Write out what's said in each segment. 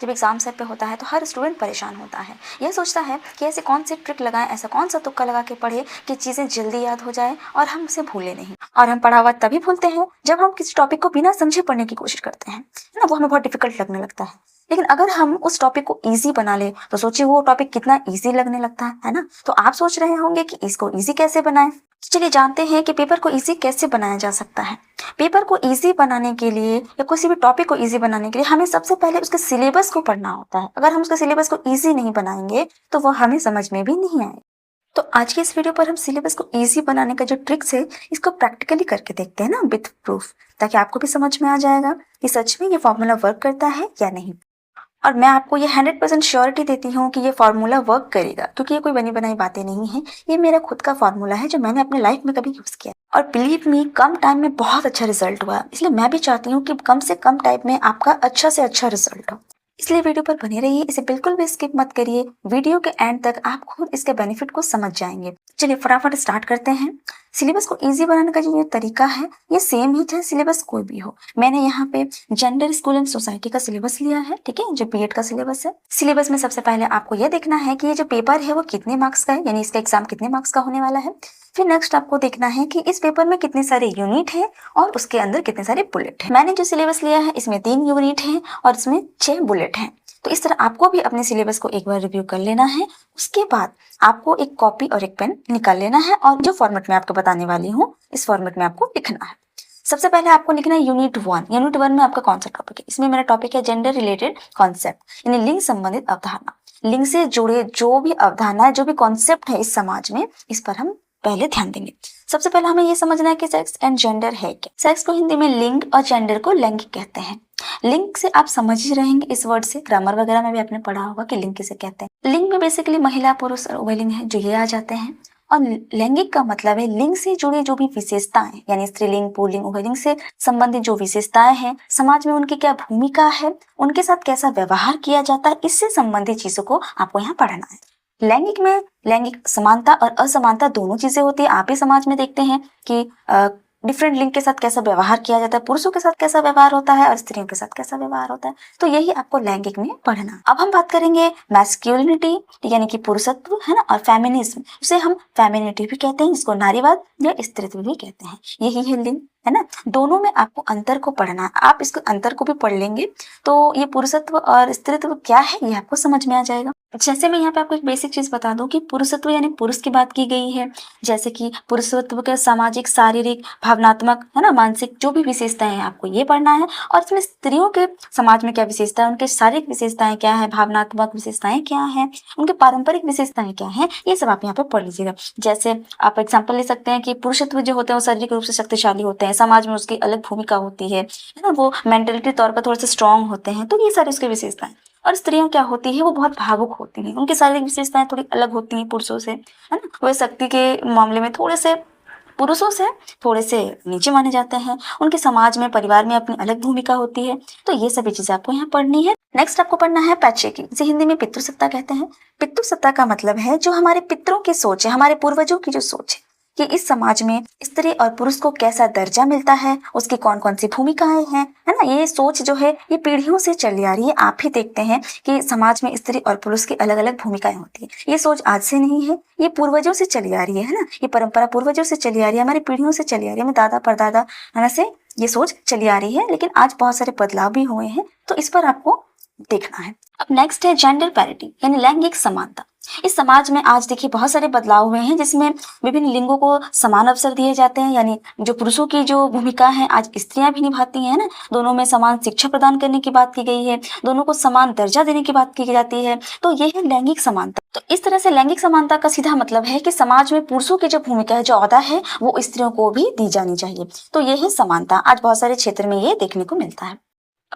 जब exam sir पे होता है तो हर स्टूडेंट परेशान होता है, यह सोचता है कि ऐसे कौन सी ट्रिक लगाएं, ऐसा कौन सा तुक्का लगा के पढ़े कि चीज़ें जल्दी याद हो जाए और हम उसे भूले नहीं। और हम पढ़ा हुआ तभी भूलते हैं जब हम किसी टॉपिक को बिना समझे पढ़ने की कोशिश करते हैं, है ना, वो हमें बहुत डिफिकल्ट लगने लगता है। लेकिन अगर हम उस टॉपिक को इजी बना ले तो सोचिए वो टॉपिक कितना इजी लगने लगता है ना। तो आप सोच रहे होंगे कि इसको इजी कैसे बनाएं। चलिए जानते हैं कि पेपर को इजी कैसे बनाया जा सकता है। पेपर को इजी बनाने के लिए या किसी भी टॉपिक को इजी बनाने के लिए हमें सबसे पहले उसके सिलेबस को पढ़ना होता है। अगर हम उसके सिलेबस को इजी नहीं बनाएंगे तो वो हमें समझ में भी नहीं आए। तो आज के इस वीडियो पर हम सिलेबस को इजी बनाने का जो ट्रिक्स है इसको प्रैक्टिकली करके देखते हैं ना, विद प्रूफ, ताकि आपको भी समझ में आ जाएगा कि सच में ये फॉर्मूला वर्क करता है या नहीं। और मैं आपको ये 100% श्योरिटी देती हूँ कि ये फार्मूला वर्क करेगा, क्योंकि ये कोई बनी बनाई बातें नहीं है। ये मेरा खुद का फार्मूला है जो मैंने अपने लाइफ में कभी यूज किया और बिलीव मी कम टाइम में बहुत अच्छा रिजल्ट हुआ। इसलिए मैं भी चाहती हूँ कि कम से कम टाइम में आपका अच्छा से अच्छा रिजल्ट हो। इसलिए वीडियो पर बने रहिए, इसे बिल्कुल भी स्किप मत करिए। वीडियो के एंड तक आप खुद इसके बेनिफिट को समझ जाएंगे। चलिए फटाफट स्टार्ट करते हैं। सिलेबस को इजी बनाने का जो ये तरीका है ये सेम ही चाहे सिलेबस कोई भी हो। मैंने यहाँ पे जेंडर स्कूल एंड सोसाइटी का सिलेबस लिया है, ठीक है, जो बीएड का सिलेबस है। सिलेबस में सबसे पहले आपको ये देखना है कि ये जो पेपर है वो कितने मार्क्स का है, यानी इसका एग्जाम कितने मार्क्स का होने वाला है। फिर नेक्स्ट आपको देखना है कि इस पेपर में कितने सारे यूनिट है और उसके अंदर कितने सारे बुलेट है। मैंने जो सिलेबस लिया है इसमें 3 यूनिट है और इसमें 6 बुलेट हैं। तो इस तरह आपको भी अपने सिलेबस को एक बार रिव्यू कर लेना है। उसके बाद आपको एक कॉपी और एक पेन निकाल लेना है और जो फॉर्मेट में आपको बताने वाली हूँ इस फॉर्मेट में आपको लिखना है। सबसे पहले आपको लिखना है यूनिट 1। यूनिट 1 में आपका कौन सा टॉपिक है? इसमें मेरा टॉपिक है जेंडर रिलेटेड कॉन्सेप्ट, यानी लिंग संबंधित अवधारणा। लिंग से जुड़े जो भी अवधारणा है, जो भी कॉन्सेप्ट है इस समाज में, इस पर हम पहले ध्यान देंगे। सबसे पहले हमें ये समझना है कि सेक्स एंड जेंडर है क्या। सेक्स को हिंदी में लिंग और जेंडर को लैंगिक कहते हैं। लिंग से आप समझ ही रहेंगे इस वर्ड से, ग्रामर वगैरह में भी आपने पढ़ा होगा कि लिंग किसे कहते हैं। लिंग में बेसिकली महिला पुरुष और उभयलिंग है जो ये आ जाते हैं। और लैंगिक का मतलब है लिंग से जुड़ी जो भी विशेषताएं, यानी स्त्रीलिंग पुल्लिंग उभयलिंग से संबंधित जो विशेषताएं हैं, समाज में उनकी क्या भूमिका है, उनके साथ कैसा व्यवहार किया जाता है, इससे संबंधित चीजों को आपको यहाँ पढ़ना है। लैंगिक में लैंगिक समानता और असमानता दोनों चीजें होती है। आप ही समाज में देखते हैं कि डिफरेंट लिंग के साथ कैसा व्यवहार किया जाता है, पुरुषों के साथ कैसा व्यवहार होता है और स्त्रियों के साथ कैसा व्यवहार होता है। तो यही आपको लैंगिक में पढ़ना। अब हम बात करेंगे मैस्क्युलिनिटी, यानी कि पुरुषत्व, है ना, और फेमिनिज्म, इसे हम फेमिनिटी भी कहते हैं, इसको नारीवाद या स्त्रीत्व भी कहते हैं। यही है लिंग, है ना। दोनों में आपको अंतर को पढ़ना है। आप इसको अंतर को भी पढ़ लेंगे तो ये पुरुषत्व और स्त्रीत्व क्या है ये आपको समझ में आ जाएगा। जैसे मैं यहाँ पे आपको एक बेसिक चीज बता दूं कि पुरुषत्व यानी पुरुष की बात की गई है, जैसे कि पुरुषत्व के सामाजिक, शारीरिक, भावनात्मक, है ना, मानसिक जो भी विशेषताएं हैं आपको ये पढ़ना है। और इसमें स्त्रियों के समाज में क्या विशेषता है, उनके शारीरिक विशेषताएं क्या है, भावनात्मक विशेषताएं क्या है, उनके पारंपरिक विशेषताएं क्या है, ये सब आप यहाँ पे पढ़ लीजिएगा। जैसे आप एग्जाम्पल ले सकते हैं कि पुरुषत्व जो होते हैं वो शारीरिक रूप से शक्तिशाली होते हैं, समाज में उसकी अलग भूमिका होती है ना, वो मेंटलिटी तौर पर थोड़े से स्ट्रांग होते हैं, तो ये सारी उसकी विशेषताएं। और स्त्रियां क्या होती है, वो बहुत भावुक होती हैं, उनकी शारीरिक विशेषताएं थोड़ी अलग होती हैं पुरुषों से, है ना। वे शक्ति के मामले में थोड़े से पुरुषों से थोड़े से नीचे माने जाते हैं, उनके समाज में, परिवार में अपनी अलग भूमिका होती है। तो ये सभी चीजें आपको यहाँ पढ़नी है। नेक्स्ट आपको पढ़ना है पैट्रियार्की, जिसे हिंदी में पितृसत्ता कहते हैं। पितृसत्ता का मतलब है जो हमारे पितरों की सोच है, हमारे पूर्वजों की जो सोच है कि इस समाज में स्त्री और पुरुष को कैसा दर्जा मिलता है, उसकी कौन कौन सी भूमिकाएं हैं, है ना। ये सोच जो है ये पीढ़ियों से चली आ रही है। आप ही देखते हैं कि समाज में स्त्री और पुरुष की अलग अलग भूमिकाएं होती है। ये सोच आज से नहीं है, ये पूर्वजों से चली आ रही है ना। ये परंपरा पूर्वजों से चली आ रही है, हमारी पीढ़ियों से चली आ रही है, हमें दादा परदादा, है ना, से ये सोच चली आ रही है। लेकिन आज बहुत सारे बदलाव भी हुए हैं, तो इस पर आपको देखना है। अब नेक्स्ट है जेंडर पैरिटी, यानी लैंगिक समानता। इस समाज में आज देखिए बहुत सारे बदलाव हुए हैं, जिसमें विभिन्न लिंगों को समान अवसर दिए जाते हैं, यानी जो पुरुषों की जो भूमिका है आज स्त्रियां भी निभाती हैं ना। दोनों में समान शिक्षा प्रदान करने की बात की गई है, दोनों को समान दर्जा देने की बात की जाती है। तो ये है लैंगिक समानता। तो इस तरह से लैंगिक समानता का सीधा मतलब है कि समाज में पुरुषों की जो भूमिका है, जो ओहदा है, वो स्त्रियों को भी दी जानी चाहिए। तो ये है समानता। आज बहुत सारे क्षेत्र में ये देखने को मिलता है।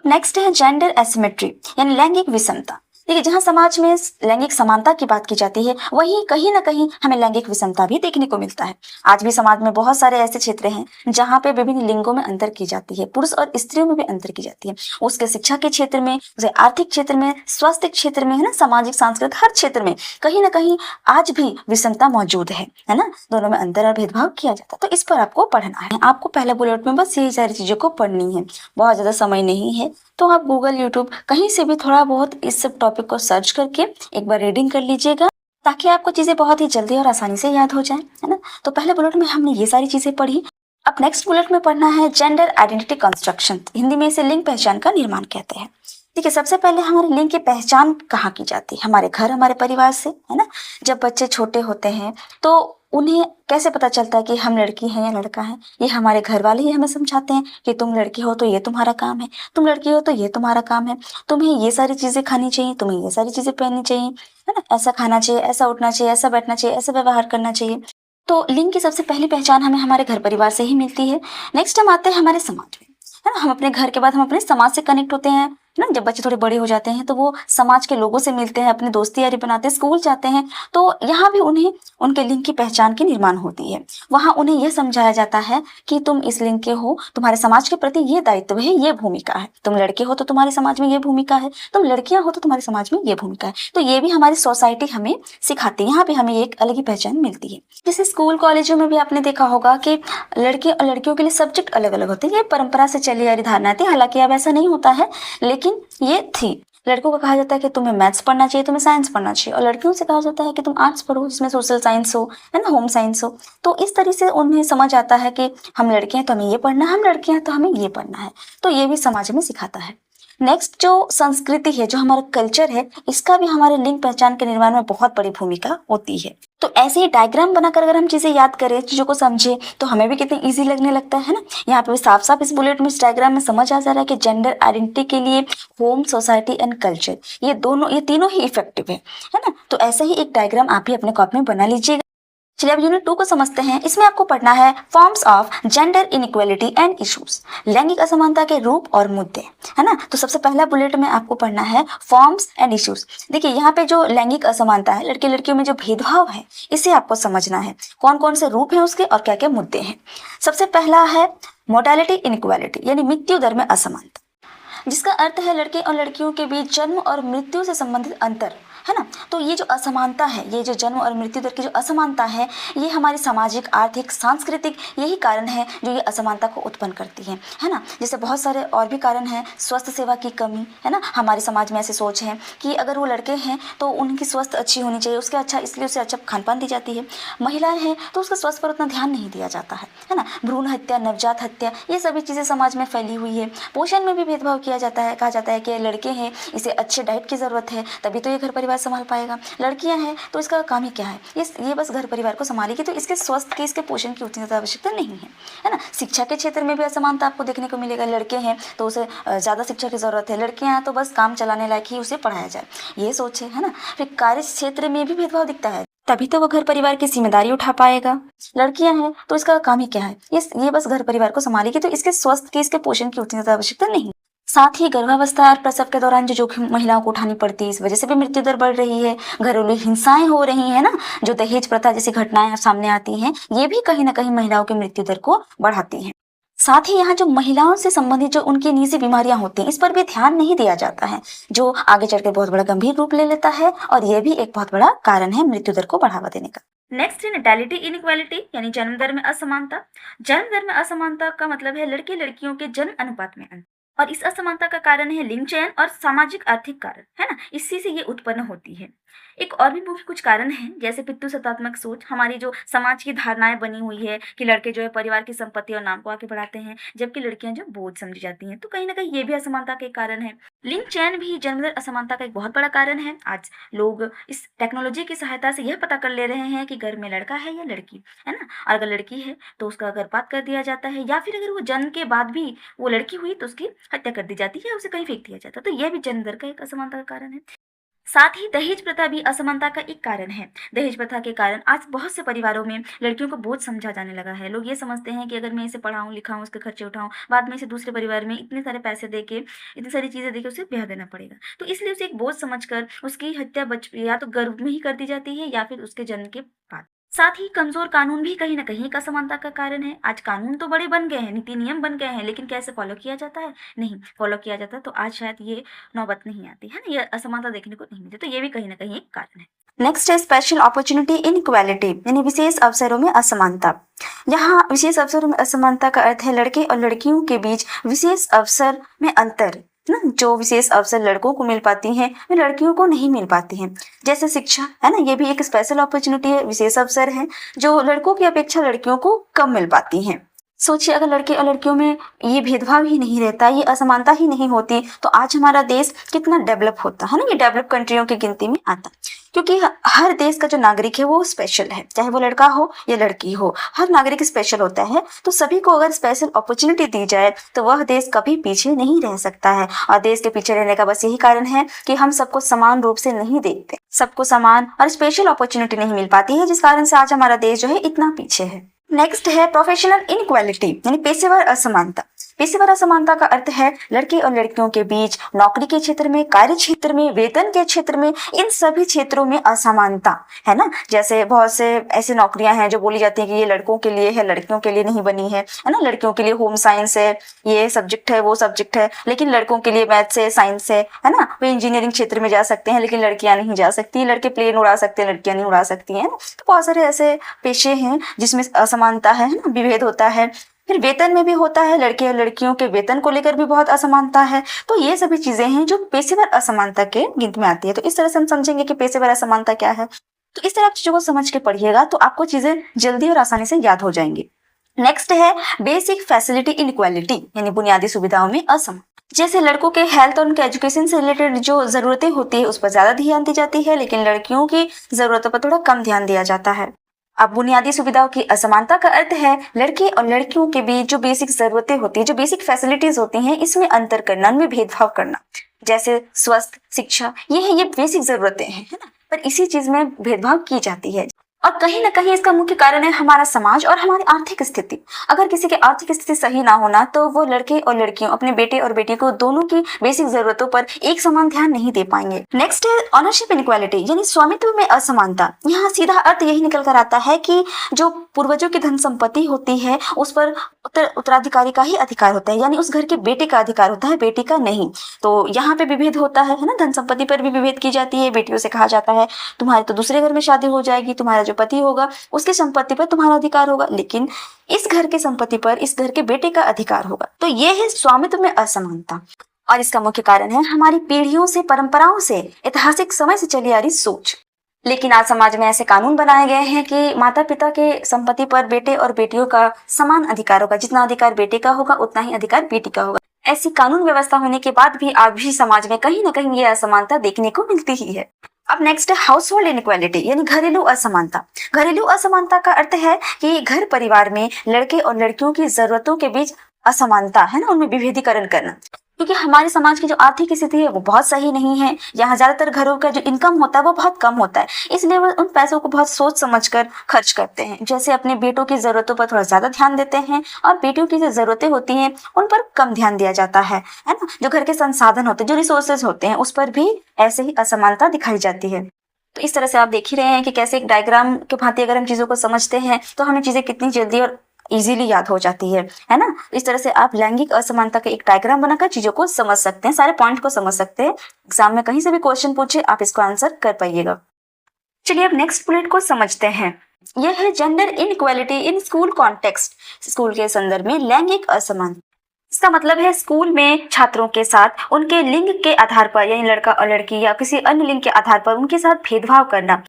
नेक्स्ट है जेंडर एसिमेट्री, यानी लैंगिक विषमता। देखिए जहाँ समाज में लैंगिक समानता की बात की जाती है वहीं कहीं ना कहीं हमें लैंगिक विषमता भी देखने को मिलता है। आज भी समाज में बहुत सारे ऐसे क्षेत्र हैं जहाँ पे विभिन्न लिंगों में अंतर की जाती है, पुरुष और स्त्रियों में भी अंतर की जाती है। उसके शिक्षा के क्षेत्र में, उसके आर्थिक क्षेत्र में, स्वास्थ्य क्षेत्र में, है ना, सामाजिक सांस्कृतिक हर क्षेत्र में कहीं ना कहीं आज भी विषमता मौजूद है ना। दोनों में अंतर और भेदभाव किया जाता है। तो इस पर आपको पढ़ना है। आपको पहले बुलेट में बस यही सारी चीजों को पढ़नी है, बहुत ज्यादा समय नहीं है। तो आप गूगल, यूट्यूब कहीं से भी थोड़ा बहुत इस सब टॉपिक को सर्च करके एक बार रीडिंग कर लीजिएगा, ताकि आपको चीज़ें बहुत ही जल्दी और आसानी से याद हो जाएं, है ना। तो पहले बुलेट में हमने ये सारी चीज़ें पढ़ी। अब नेक्स्ट बुलेट में पढ़ना है जेंडर आइडेंटिटी कंस्ट्रक्शन। हिंदी में इसे लिंग पहचान का निर्माण कहते हैं। देखिए, सबसे पहले हमारे लिंग की पहचान कहाँ की जाती है? हमारे घर, हमारे परिवार से, है ना। जब बच्चे छोटे होते हैं तो उन्हें कैसे पता चलता है कि हम लड़की हैं या लड़का है? ये हमारे घर वाले ही हमें समझाते हैं कि तुम लड़की हो तो ये तुम्हारा काम है, तुम लड़की हो तो ये तुम्हारा काम है, तुम्हें ये सारी चीज़ें खानी चाहिए, तुम्हें ये सारी चीज़ें पहननी चाहिए, है ना। ऐसा खाना चाहिए, ऐसा उठना चाहिए, ऐसा बैठना चाहिए, ऐसा व्यवहार करना चाहिए। तो लिंग की सबसे पहली पहचान हमें हमारे घर परिवार से ही मिलती है। नेक्स्ट हम आते हैं हमारे समाज में, है ना। हम अपने घर के बाद हम अपने समाज से कनेक्ट होते हैं, है ना। जब बच्चे थोड़े बड़े हो जाते हैं तो वो समाज के लोगों से मिलते हैं, अपनी दोस्ती यारी बनाते हैं, स्कूल जाते हैं, तो यहाँ भी उन्हें उनके लिंग की पहचान की निर्माण होती है। वहाँ उन्हें यह समझाया जाता है कि तुम इस लिंग के हो, तुम्हारे समाज के प्रति ये दायित्व है, ये भूमिका है। तुम लड़के हो तो तुम्हारे समाज में ये भूमिका है, तुम लड़कियां हो तो तुम्हारे समाज में ये भूमिका है। तो ये भी हमारी सोसाइटी हमें सिखाती है, यहाँ भी हमें एक अलग ही पहचान मिलती है। जैसे स्कूल कॉलेजों में भी आपने देखा होगा कि लड़के और लड़कियों के लिए सब्जेक्ट अलग अलग होते हैं। ये परंपरा से चली आ रही धारणा थी, हालांकि अब ऐसा नहीं होता है, लेकिन ये थी। लड़कों को कहा जाता है कि तुम्हें मैथ्स पढ़ना चाहिए, तुम्हें साइंस पढ़ना चाहिए, और लड़कियों से कहा जाता है कि तुम आर्ट्स पढ़ो, जिसमें सोशल साइंस हो, है ना, होम साइंस हो। तो इस तरह से उन्हें समझ आता है कि हम लड़के हैं तो हमें ये पढ़ना है, हम लड़के हैं तो हमें ये पढ़ना है। तो ये भी समाज में सिखाता है। नेक्स्ट जो संस्कृति है, जो हमारा कल्चर है, इसका भी हमारे लिंग पहचान के निर्माण में बहुत बड़ी भूमिका होती है। तो ऐसे ही डायग्राम बनाकर अगर हम चीजें याद करें, चीजों को समझे, तो हमें भी कितनी इजी लगने लगता है ना। यहाँ पे साफ साफ इस बुलेट में, इस डायग्राम में समझ आ जा रहा है कि जेंडर आइडेंटिटी के लिए होम, सोसाइटी एंड कल्चर, ये तीनों ही इफेक्टिव है ना। तो ऐसे ही एक डायग्राम आप भी अपने कॉपी में बना लीजिएगा। चलिए अब यूनिट 2 को समझते हैं। इसमें आपको पढ़ना है forms of gender inequality and issues, लैंगिक असमानता के रूप और मुद्दे, है ना। तो सबसे पहला बुलेट में आपको पढ़ना है फॉर्म्स एंड इश्यूज। देखिए, यहाँ पे जो लैंगिक असमानता है, लड़के लड़कियों में जो भेदभाव है, इसे आपको समझना है, कौन कौन से रूप हैं उसके और क्या क्या मुद्दे हैं। सबसे पहला है मोर्टेलिटी इनइक्वालिटी, यानी मृत्यु दर में असमानता, जिसका अर्थ है लड़के और लड़कियों के बीच जन्म और मृत्यु से संबंधित अंतर, है ना। तो ये जो असमानता है, ये जो जन्म और मृत्यु दर की जो असमानता है, ये हमारी सामाजिक, आर्थिक, सांस्कृतिक यही कारण है जो ये असमानता को उत्पन्न करती है ना। जैसे बहुत सारे और भी कारण हैं, स्वास्थ्य सेवा की कमी, है ना। हमारे समाज में ऐसी सोच है कि अगर वो लड़के हैं तो उनकी स्वास्थ्य अच्छी होनी चाहिए, उसके अच्छा, इसलिए उसे अच्छा खान पान दी जाती है। महिलाएं हैं तो उसका स्वास्थ्य पर उतना ध्यान नहीं दिया जाता है ना। भ्रूण हत्या, नवजात हत्या, ये सभी चीज़ें समाज में फैली हुई है। पोषण में भी भेदभाव किया जाता है, कहा जाता है कि लड़के हैं, इसे अच्छे डाइट की ज़रूरत है, तभी तो ये घर परिवार संभाल पाएगा। लड़कियां हैं तो इसका काम ही क्या है, ये बस घर परिवार को संभालेगी, तो इसके स्वास्थ्य की, इसके पोषण की उतनी ज़्यादा आवश्यकता नहीं है ना। शिक्षा के क्षेत्र में भी असमानता आपको देखने को मिलेगा। लड़के हैं तो उसे ज़्यादा शिक्षा की ज़रूरत है, लड़कियां हैं तो बस काम चलाने लायक ही उसे पढ़ाया जाए, ये सोच है ना। फिर कार्य क्षेत्र में भी भेदभाव दिखता है, तभी तो वो घर परिवार की जिम्मेदारी उठा पाएगा। लड़कियां हैं तो इसका काम ही क्या है, ये बस घर परिवार को संभालेगी, तो इसके स्वास्थ्य की, इसके पोषण की उतनी ज़्यादा आवश्यकता नहीं। साथ ही गर्भावस्था और प्रसव के दौरान जो जोखिम महिलाओं को उठानी पड़ती है, इस वजह से भी मृत्यु दर बढ़ रही है। घरेलू हिंसाएं हो रही है ना, जो दहेज प्रथा जैसी घटनाएं सामने आती हैं, ये भी कहीं ना कहीं महिलाओं की मृत्यु दर को बढ़ाती हैं। साथ ही यहाँ जो महिलाओं से संबंधित जो उनकी निजी बीमारियां होती हैं, इस पर भी ध्यान नहीं दिया जाता है, जो आगे चलकर बहुत बड़ा गंभीर रूप ले लेता है, और यह भी एक बहुत बड़ा कारण है मृत्यु दर को बढ़ावा देने का। नेक्स्ट है नैटेलिटी इनइक्वालिटी, यानी जन्म दर में असमानता। जन्म दर में असमानता का मतलब है लड़के लड़कियों के जन्म अनुपात में अंतर, और इस असमानता का कारण है लिंग चयन और सामाजिक आर्थिक कारण, है ना। इसी से ये उत्पन्न होती है। एक और भी मुख्य कुछ कारण हैं, जैसे पितृसत्तात्मक सोच, हमारी जो समाज की धारणाएं बनी हुई है कि लड़के जो है परिवार की संपत्ति और नाम को आगे बढ़ाते हैं, जबकि लड़कियां जो बोझ समझी जाती हैं, तो कहीं ना कहीं ये भी असमानता के कारण है। लिंग चयन भी जन्मदर असमानता का एक बहुत बड़ा कारण है। आज लोग इस टेक्नोलॉजी की सहायता से यह पता कर ले रहे हैं कि घर में लड़का है या लड़की, है ना। और अगर लड़की है तो उसका गर्भपात कर दिया जाता है, या फिर अगर वो जन्म के बाद भी वो लड़की हुई तो उसकी हत्या कर दी जाती है, उसे कहीं फेंक दिया जाता है। तो यह भी जन्म दर का एक असमानता का कारण है। साथ ही दहेज प्रथा भी असमानता का एक कारण है। दहेज प्रथा के कारण आज बहुत से परिवारों में लड़कियों को बोझ समझा जाने लगा है। लोग ये समझते हैं कि अगर मैं इसे पढ़ाऊं, लिखाऊं, उसके खर्चे उठाऊं, बाद में इसे दूसरे परिवार में इतने सारे पैसे देके, इतनी सारी चीजें देके उसे ब्याह देना पड़ेगा, तो इसलिए उसे एक बोझ समझकर उसकी हत्या या तो गर्भ में ही कर दी जाती है, या फिर उसके जन्म के बाद। साथ ही कमजोर कानून भी कहीं ना कहीं एक असमानता का कारण है। आज कानून तो बड़े बन गए हैं, नीति नियम बन गए हैं, लेकिन कैसे फॉलो किया जाता है, नहीं फॉलो किया जाता, तो आज शायद ये नौबत नहीं आती है ना, ये असमानता देखने को नहीं मिलती, तो ये भी कहीं ना कहीं एक कारण है। नेक्स्ट है स्पेशल अपॉर्चुनिटी इनइक्वालिटी, यानी विशेष अवसरों में असमानता। यहाँ विशेष अवसरों में असमानता का अर्थ है लड़के और लड़कियों के बीच विशेष अवसर में अंतर, ना, जो विशेष अवसर लड़कों को मिल पाती हैं वे लड़कियों को नहीं मिल पाती हैं। जैसे शिक्षा है ना, ये भी एक स्पेशल अपॉर्चुनिटी है, विशेष अवसर है जो लड़कों की अपेक्षा लड़कियों को कम मिल पाती हैं। सोचिए अगर लड़के और लड़कियों में ये भेदभाव ही नहीं रहता, ये असमानता ही नहीं होती, तो आज हमारा देश कितना डेवलप होता है ना, ये डेवलप कंट्रियों की गिनती में आता। क्योंकि हर देश का जो नागरिक है वो स्पेशल है, चाहे वो लड़का हो या लड़की हो, हर नागरिक स्पेशल होता है। तो सभी को अगर स्पेशल अपॉर्चुनिटी दी जाए तो वह देश कभी पीछे नहीं रह सकता है। और देश के पीछे रहने का बस यही कारण है कि हम सबको समान रूप से नहीं देखते, सबको समान और स्पेशल अपॉर्चुनिटी नहीं मिल पाती है, जिस कारण से आज हमारा देश जो है इतना पीछे है। नेक्स्ट है प्रोफेशनल इनइक्वालिटी यानी पेशेवर असमानता। पेशेवर असमानता का अर्थ है लड़के और लड़कियों के बीच नौकरी के क्षेत्र में, कार्य क्षेत्र में, वेतन के क्षेत्र में, इन सभी क्षेत्रों में असमानता है ना। जैसे बहुत से ऐसी नौकरियां हैं जो बोली जाती है कि ये लड़कों के लिए है, लड़कियों के लिए नहीं बनी है ना। लड़कियों के लिए होम साइंस है, ये सब्जेक्ट है, वो सब्जेक्ट है, लेकिन लड़कों के लिए मैथ्स है, साइंस है ना। वे इंजीनियरिंग क्षेत्र में जा सकते हैं लेकिन लड़कियां नहीं जा सकती, लड़के प्लेन उड़ा सकते हैं, लड़कियां नहीं उड़ा सकती हैं। तो बहुत सारे ऐसे पेशे हैं जिसमें असमानता है ना, विभेद होता है। फिर वेतन में भी होता है, लड़के और लड़कियों के वेतन को लेकर भी बहुत असमानता है। तो ये सभी चीजें हैं जो पेशेवर असमानता के गिनती में आती है। तो इस तरह से हम समझेंगे कि पेशेवर असमानता क्या है। तो इस तरह आप चीजों को समझ के पढ़िएगा तो आपको चीजें जल्दी और आसानी से याद हो जाएंगी। नेक्स्ट है बेसिक फैसिलिटी इनइक्वालिटी यानी बुनियादी सुविधाओं में असमान। जैसे लड़कों के हेल्थ और उनके एजुकेशन से रिलेटेड जो जरूरतें होती है उस पर ज्यादा ध्यान दी जाती है, लेकिन लड़कियों की जरूरतों पर थोड़ा कम ध्यान दिया जाता है। अब बुनियादी सुविधाओं की असमानता का अर्थ है लड़के और लड़कियों के बीच जो बेसिक जरूरतें होती है, जो बेसिक फैसिलिटीज होती हैं, इसमें अंतर करना, उनमें भेदभाव करना। जैसे स्वास्थ्य, शिक्षा, ये बेसिक जरूरतें हैं, है ना, पर इसी चीज में भेदभाव की जाती है। और कहीं ना कहीं इसका मुख्य कारण है हमारा समाज और हमारी आर्थिक स्थिति। अगर किसी की आर्थिक स्थिति सही ना होना तो वो लड़के और लड़कियों, अपने बेटे और बेटी को, दोनों की बेसिक जरूरतों पर एक समान ध्यान नहीं दे पाएंगे। नेक्स्ट है ऑनरशिप इनइक्वालिटी यानी स्वामित्व में असमानता। यहाँ सीधा अर्थ यही निकल कर आता है कि जो पूर्वजों की धन संपत्ति होती है उस पर उत्तराधिकारी का ही अधिकार होता है, यानी उस घर के बेटे का अधिकार होता है, बेटी का नहीं। तो यहाँ पे विभेद होता है ना, धन संपत्ति पर भी विभेद की जाती है। बेटियों से कहा जाता है तुम्हारे तो दूसरे घर में शादी हो जाएगी, तुम्हारा जो पति होगा उसकी संपत्ति पर तुम्हारा अधिकार होगा, लेकिन इस घर की संपत्ति पर इस घर के बेटे का अधिकार होगा। तो ये है स्वामित्व में असमानता। और इसका मुख्य कारण है हमारी पीढ़ियों से, परंपराओं से, ऐतिहासिक समय से चली आ रही सोच। लेकिन आज समाज में ऐसे कानून बनाए गए हैं कि माता पिता के संपत्ति पर बेटे और बेटियों का समान अधिकार होगा। जितना अधिकार बेटे का होगा उतना ही अधिकार बेटी का होगा। ऐसी कानून व्यवस्था होने के बाद भी आज भी समाज में कहीं ना कहीं ये असमानता देखने को मिलती ही है। अब नेक्स्ट है हाउस होल्ड इनइक्वालिटी यानी घरेलू असमानता। घरेलू असमानता का अर्थ है कि घर परिवार में लड़के और लड़कियों की जरूरतों के बीच असमानता है ना, उनमें विभेदीकरण करना। क्योंकि हमारे समाज की जो आर्थिक स्थिति है वो बहुत सही नहीं है। यहाँ ज्यादातर घरों का जो इनकम होता है वो बहुत कम होता है, इसलिए वो उन पैसों को बहुत सोच समझकर खर्च करते हैं। जैसे अपने बेटों की जरूरतों पर थोड़ा ज्यादा ध्यान देते हैं और बेटियों की जो जरूरतें होती हैं उन पर कम ध्यान दिया जाता है ना। जो घर के संसाधन होते हैं, जो रिसोर्सेज होते हैं, उस पर भी ऐसे ही असमानता दिखाई जाती है। तो इस तरह से आप देख ही रहे हैं कि कैसे एक डायग्राम के भांति अगर हम चीजों को समझते हैं तो हमें चीजें कितनी जल्दी और इजीली याद हो जाती है ना। इस तरह से आप लैंगिक असमानता का एक डायग्राम बनाकर चीजों को समझ सकते हैं, सारे पॉइंट को समझ सकते हैं। एग्जाम में कहीं से भी क्वेश्चन पूछे आप इसको आंसर कर पाइएगा। चलिए अब नेक्स्ट बुलेट को समझते हैं। यह है gender inequality in school context. School के संदर्भ में लैंगिक असमानता। इसका मतलब है स्कूल में छात्रों के साथ उनके लिंग के आधार पर, यानी लड़का और लड़की या किसी अन्य लिंग के आधार पर उनके साथ भेदभाव करना।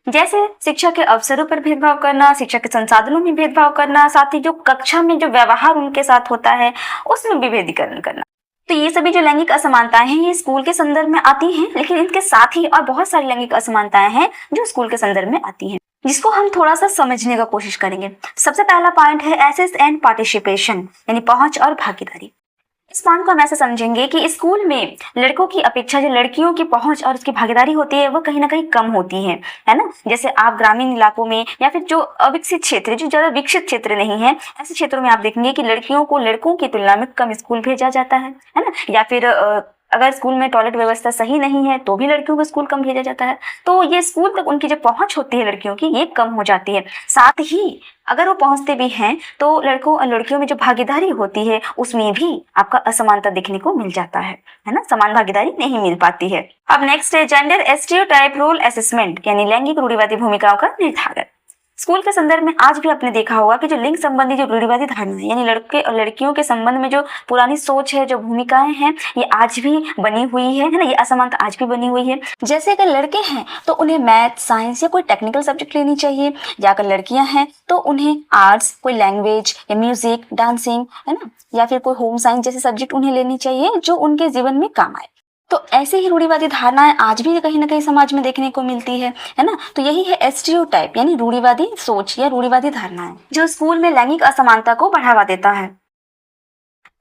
जैसे शिक्षा के अवसरों पर भेदभाव करना, शिक्षा के संसाधनों में भेदभाव करना, साथ ही जो कक्षा में जो व्यवहार उनके साथ होता है उसमें विभेदीकरण करना। तो ये सभी जो लैंगिक असमानताएं हैं ये स्कूल के संदर्भ में आती हैं, लेकिन इनके साथ ही और बहुत सारी लैंगिक असमानताएं हैं जो स्कूल के संदर्भ में आती हैं, जिसको हम थोड़ा सा समझने का कोशिश करेंगे। सबसे पहला पॉइंट है एक्सेस एंड पार्टिसिपेशन यानी पहुंच और भागीदारी। इस पॉइंट को हम ऐसे समझेंगे कि स्कूल में लड़कों की अपेक्षा जो लड़कियों की पहुंच और उसकी भागीदारी होती है वो कहीं ना कहीं कम होती है ना। जैसे आप ग्रामीण इलाकों में या फिर जो अविकसित क्षेत्र, जो ज्यादा विकसित क्षेत्र नहीं है, ऐसे क्षेत्रों में आप देखेंगे कि लड़कियों को लड़कों की तुलना में कम स्कूल भेजा जाता है ना। या फिर अगर स्कूल में टॉयलेट व्यवस्था सही नहीं है तो भी लड़कियों को स्कूल कम भेजा जाता है। तो ये स्कूल तक उनकी जो पहुंच होती है लड़कियों की ये कम हो जाती है। साथ ही अगर वो पहुंचते भी हैं तो लड़कों और लड़कियों में जो भागीदारी होती है उसमें भी आपका असमानता देखने को मिल जाता है ना, समान भागीदारी नहीं मिल पाती है। अब नेक्स्ट है जेंडर स्टीरियोटाइप रोल असेसमेंट यानी लैंगिक रूढ़िवादी भूमिकाओं का निर्धारण। स्कूल के संदर्भ में आज भी आपने देखा होगा कि जो लिंग संबंधी जो रूढ़िवादी धारणा है, यानी लड़के और लड़कियों के संबंध में जो पुरानी सोच है, जो भूमिकाएं हैं, ये आज भी बनी हुई है ना, ये असमानता आज भी बनी हुई है। जैसे अगर लड़के हैं तो उन्हें मैथ, साइंस या कोई टेक्निकल सब्जेक्ट लेनी चाहिए, या अगर लड़कियां हैं तो उन्हें आर्ट्स, कोई लैंग्वेज या म्यूजिक, डांसिंग, है ना, या फिर कोई होम साइंस जैसे सब्जेक्ट उन्हें लेनी चाहिए जो उनके जीवन में काम आए। तो ऐसे ही रूढ़िवादी धारणाएं आज भी कहीं ना कहीं समाज में देखने को मिलती है ना। तो यही है एस्टीरियोटाइप, यानी रूढ़िवादी सोच या रूढ़िवादी धारणाएं, जो स्कूल में लैंगिक असमानता को बढ़ावा देता है।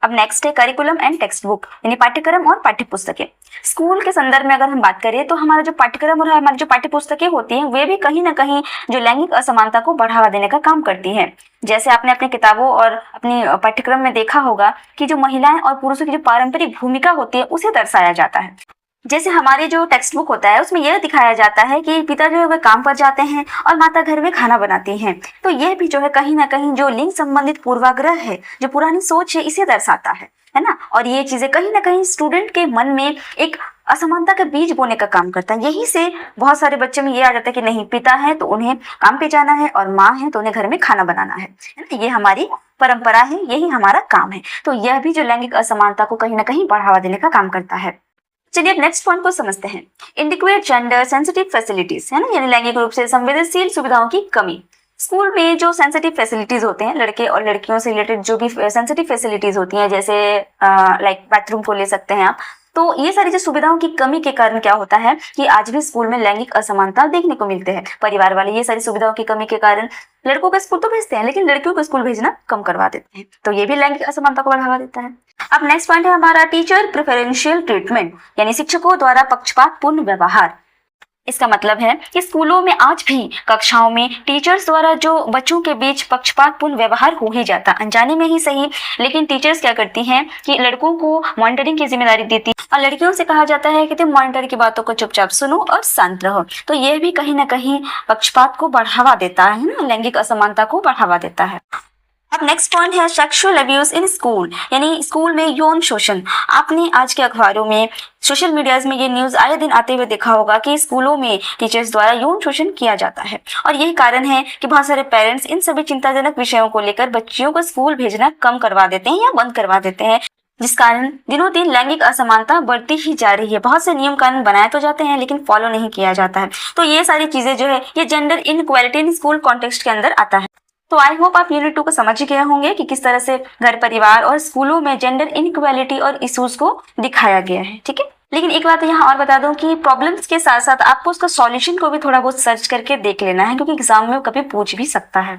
अब नेक्स्ट है करिकुलम एंड टेक्स्ट बुक, यानी पाठ्यक्रम और पाठ्य पुस्तकें। स्कूल के संदर्भ में अगर हम बात करें तो हमारा जो पाठ्यक्रम और हमारी जो पाठ्य पुस्तकें होती हैं वे भी कहीं ना कहीं जो लैंगिक असमानता को बढ़ावा देने का काम करती हैं। जैसे आपने अपनी किताबों और अपने पाठ्यक्रम में देखा होगा कि जो महिलाएं और पुरुषों की जो पारंपरिक भूमिका होती है उसे दर्शाया जाता है। जैसे हमारे जो टेक्स्ट बुक होता है उसमें यह दिखाया जाता है कि पिता जो है वह काम पर जाते हैं और माता घर में खाना बनाती हैं। तो यह भी जो है कहीं ना कहीं जो लिंग संबंधित पूर्वाग्रह है, जो पुरानी सोच है, इसे दर्शाता है ना। और ये चीजें कहीं ना कहीं स्टूडेंट के मन में एक असमानता का बीज बोने का काम करता है। यही से बहुत सारे बच्चे में ये आ जाता है कि नहीं, पिता है तो उन्हें काम पे जाना है और माँ है तो उन्हें घर में खाना बनाना है ना, ये हमारी परंपरा है, यही हमारा काम है। तो यह भी जो लैंगिक असमानता को कहीं ना कहीं बढ़ावा देने का काम करता है। चलिए अब नेक्स्ट पॉइंट को समझते हैं, इनडिक्वेट जेंडर सेंसिटिव फैसिलिटीज, है ना, यानी लैंगिक रूप से संवेदनशील सुविधाओं की कमी। स्कूल में जो सेंसिटिव फैसिलिटीज होते हैं, लड़के और लड़कियों से रिलेटेड जो भी सेंसिटिव फैसिलिटीज होती हैं, जैसे लाइक बाथरूम को ले सकते हैं आप, तो ये सारी जो सुविधाओं की कमी के कारण क्या होता है कि आज भी स्कूल में लैंगिक असमानता देखने को मिलते हैं। परिवार वाले ये सारी सुविधाओं की कमी के कारण लड़कों को स्कूल तो भेजते हैं लेकिन लड़कियों को स्कूल भेजना कम करवा देते हैं। तो ये भी लैंगिक असमानता को बढ़ावा देता है। अब नेक्स्ट पॉइंट है हमारा टीचर प्रेफरेंशियल ट्रीटमेंट, यानी शिक्षकों द्वारा पक्षपातपूर्ण व्यवहार। इसका मतलब है कि स्कूलों में आज भी कक्षाओं में टीचर्स द्वारा जो बच्चों के बीच पक्षपातपूर्ण व्यवहार हो ही जाता, अनजाने में ही सही, लेकिन टीचर्स क्या करती हैं कि लड़कों को मॉनिटरिंग की जिम्मेदारी देती है और लड़कियों से कहा जाता है कि तुम मॉनिटर की बातों को चुपचाप सुनो और शांत रहो। तो यह भी कहीं ना कहीं पक्षपात को बढ़ावा देता है ना, लैंगिक असमानता को बढ़ावा देता है। अब नेक्स्ट पॉइंट है सेक्सुअल अब्यूज इन स्कूल, यानी स्कूल में यौन शोषण। आपने आज के अखबारों में, सोशल मीडियाज में ये न्यूज आए दिन आते हुए देखा होगा कि स्कूलों में टीचर्स द्वारा यौन शोषण किया जाता है। और यही कारण है कि बहुत सारे पेरेंट्स इन सभी चिंताजनक विषयों को लेकर बच्चियों को स्कूल भेजना कम करवा देते हैं या बंद करवा देते हैं, जिस कारण दिनों दिन लैंगिक असमानता बढ़ती ही जा रही है। बहुत से नियम कानून बनाए तो जाते हैं लेकिन फॉलो नहीं किया जाता है। तो ये सारी चीजें जो है ये gender inequality in school context के अंदर आता है। तो आई होप आप यूनिट 2 को समझ ही गए होंगे कि किस तरह से घर, परिवार और स्कूलों में जेंडर इनइक्वालिटी और इश्यूज को दिखाया गया है। ठीक है, लेकिन एक बात यहाँ और बता दूं कि प्रॉब्लम्स के साथ साथ आपको उसका सॉल्यूशन को भी थोड़ा बहुत सर्च करके देख लेना है, क्योंकि एग्जाम में कभी पूछ भी सकता है।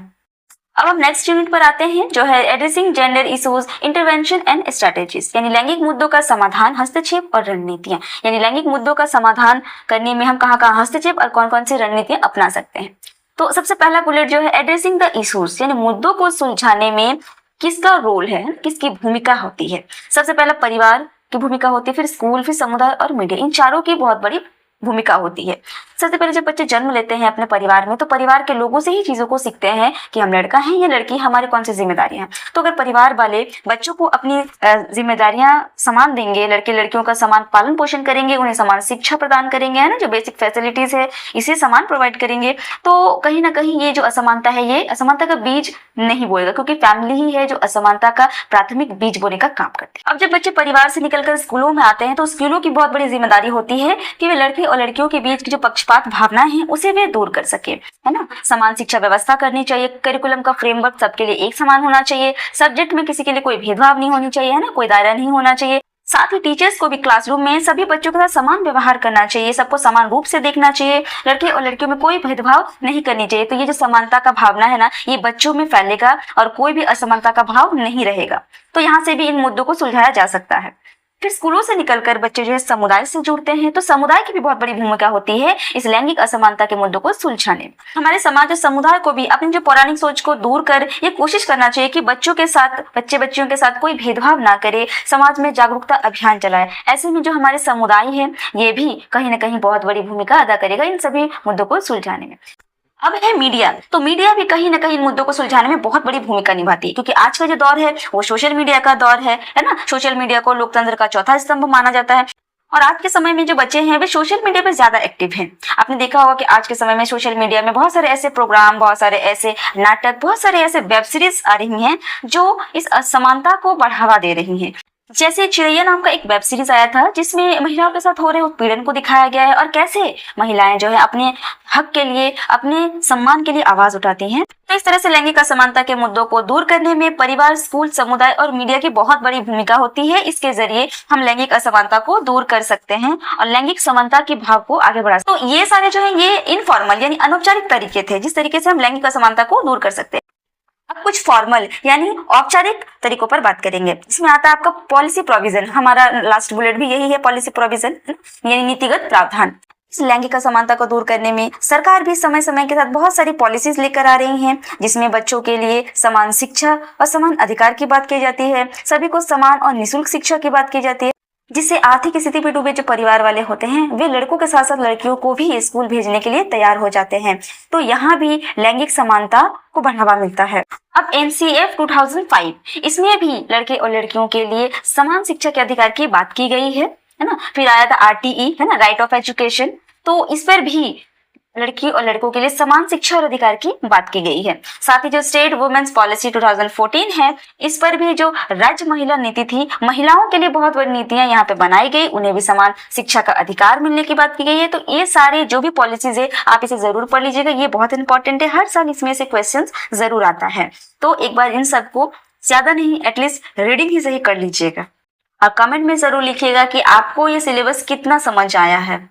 अब हम नेक्स्ट यूनिट पर आते हैं जो है addressing gender issues intervention and strategies, यानी लैंगिक मुद्दों का समाधान, हस्तक्षेप और रणनीतियां। यानी लैंगिक मुद्दों का समाधान करने में हम कहाँ हस्तक्षेप और कौन कौन सी रणनीतियां अपना सकते हैं। तो सबसे पहला बुलेट जो है एड्रेसिंग द इश्यूज, यानी मुद्दों को सुलझाने में किसका रोल है, किसकी भूमिका होती है। सबसे पहला परिवार की भूमिका होती है, फिर स्कूल, फिर समुदाय और मीडिया, इन चारों की बहुत बड़ी भूमिका होती है। सबसे पहले जब बच्चे जन्म लेते हैं अपने परिवार में, तो परिवार के लोगों से ही चीजों को सीखते हैं कि हम लड़का हैं या लड़की, हमारे कौन सी जिम्मेदारियां हैं। तो अगर परिवार वाले बच्चों को अपनी जिम्मेदारियां समान देंगे, लड़के लड़कियों का समान पालन पोषण करेंगे, उन्हें समान शिक्षा प्रदान करेंगे, है ना, जो बेसिक फैसिलिटीज है इसे समान प्रोवाइड करेंगे, तो कहीं ना कहीं ये जो असमानता है ये असमानता का बीज नहीं बोएगा, क्योंकि फैमिली ही है जो असमानता का प्राथमिक बीज बोने का काम करते हैं। अब जब बच्चे परिवार से निकलकर स्कूलों में आते हैं तो स्कूलों की बहुत बड़ी जिम्मेदारी होती है कि वे लड़के और लड़कियों के बीच की जो पक्षपात भावना है उसे वे दूर कर सके, है ना। समान शिक्षा व्यवस्था करनी चाहिए, करिकुलम का फ्रेमवर्क सबके लिए एक समान होना चाहिए, सब्जेक्ट में किसी के लिए कोई भेदभाव नहीं होनी चाहिए, है ना, कोई दायरा नहीं होना चाहिए। साथ ही टीचर्स को भी क्लासरूम में सभी बच्चों के साथ समान व्यवहार करना चाहिए, सबको समान रूप से देखना चाहिए, लड़के और लड़कियों में कोई भेदभाव नहीं करनी चाहिए। तो ये जो समानता का भावना है ना, ये बच्चों में फैलेगा और कोई भी असमानता का भाव नहीं रहेगा। तो यहाँ से भी इन मुद्दों को सुलझाया जा सकता है। फिर स्कूलों से निकलकर बच्चे जो है समुदाय से जुड़ते हैं, तो समुदाय की भी बहुत बड़ी भूमिका होती है इस लैंगिक असमानता के मुद्दों को सुलझाने में। हमारे समाज और समुदाय को भी अपनी जो पौराणिक सोच को दूर कर ये कोशिश करना चाहिए कि बच्चों के साथ, बच्चे बच्चियों के साथ कोई भेदभाव ना करे, समाज में जागरूकता अभियान चलाए। ऐसे में जो हमारे समुदाय है ये भी कहीं ना कहीं बहुत बड़ी भूमिका अदा करेगा इन सभी मुद्दों को सुलझाने में। अब है मीडिया, तो मीडिया भी कहीं ना कहीं इन मुद्दों को सुलझाने में बहुत बड़ी भूमिका निभाती है, क्योंकि आज का जो दौर है वो सोशल मीडिया का दौर है ना। सोशल मीडिया को लोकतंत्र का चौथा स्तंभ माना जाता है। और आज के समय में जो बच्चे हैं वे सोशल मीडिया पे ज्यादा एक्टिव हैं। आपने देखा होगा कि आज के समय में सोशल मीडिया में बहुत सारे ऐसे प्रोग्राम, बहुत सारे ऐसे नाटक, बहुत सारे ऐसे वेब सीरीज आ रही हैं जो इस असमानता को बढ़ावा दे रही हैं। जैसे चिड़ैया नाम का एक वेब सीरीज आया था जिसमें महिलाओं के साथ हो रहे उत्पीड़न को दिखाया गया है और कैसे महिलाएं जो है अपने हक के लिए, अपने सम्मान के लिए आवाज उठाती हैं। तो इस तरह से लैंगिक असमानता के मुद्दों को दूर करने में परिवार, स्कूल, समुदाय और मीडिया की बहुत बड़ी भूमिका होती है। इसके जरिए हम लैंगिक असमानता को दूर कर सकते हैं और लैंगिक समानता की भाव को आगे बढ़ा सकते हैं। तो ये सारे जो है ये इनफॉर्मल यानी अनौपचारिक तरीके थे जिस तरीके से हम लैंगिक असमानता को दूर कर सकते हैं। अब कुछ फॉर्मल यानी औपचारिक तरीकों पर बात करेंगे। इसमें आता है आपका पॉलिसी प्रोविजन। हमारा लास्ट बुलेट भी यही है, पॉलिसी प्रोविजन यानी नीतिगत प्रावधान। इस लैंगिक असमानता को दूर करने में सरकार भी समय समय के साथ बहुत सारी पॉलिसीज लेकर आ रही हैं जिसमें बच्चों के लिए समान शिक्षा और समान अधिकार की बात की जाती है, सभी को समान और निःशुल्क शिक्षा की बात की जाती है, जिससे आर्थिक स्थिति पे डूबे जो परिवार वाले होते हैं वे लड़कों के साथ साथ लड़कियों को भी स्कूल भेजने के लिए तैयार हो जाते हैं। तो यहाँ भी लैंगिक समानता को बढ़ावा मिलता है। अब NCF 2005 इसमें भी लड़के और लड़कियों के लिए समान शिक्षा के अधिकार की बात की गई है ना। फिर आया था RTE है ना, राइट ऑफ एजुकेशन। तो इस पर भी लड़की और लड़कों के लिए समान शिक्षा और अधिकार की बात की गई है। साथ ही जो स्टेट वुमेन्स पॉलिसी 2014 है इस पर भी जो राज्य महिला नीति थी, महिलाओं के लिए बहुत बड़ी नीतियां यहाँ पे बनाई गई, उन्हें भी समान शिक्षा का अधिकार मिलने की बात की गई है। तो ये सारे जो भी पॉलिसीज है आप इसे जरूर पढ़ लीजिएगा, ये बहुत इंपॉर्टेंट है, हर साल इसमें से क्वेश्चन जरूर आता है। तो एक बार इन सबको ज्यादा नहीं एटलीस्ट रीडिंग ही सही कर लीजिएगा और कमेंट में जरूर लिखिएगा कि आपको ये सिलेबस कितना समझ आया है।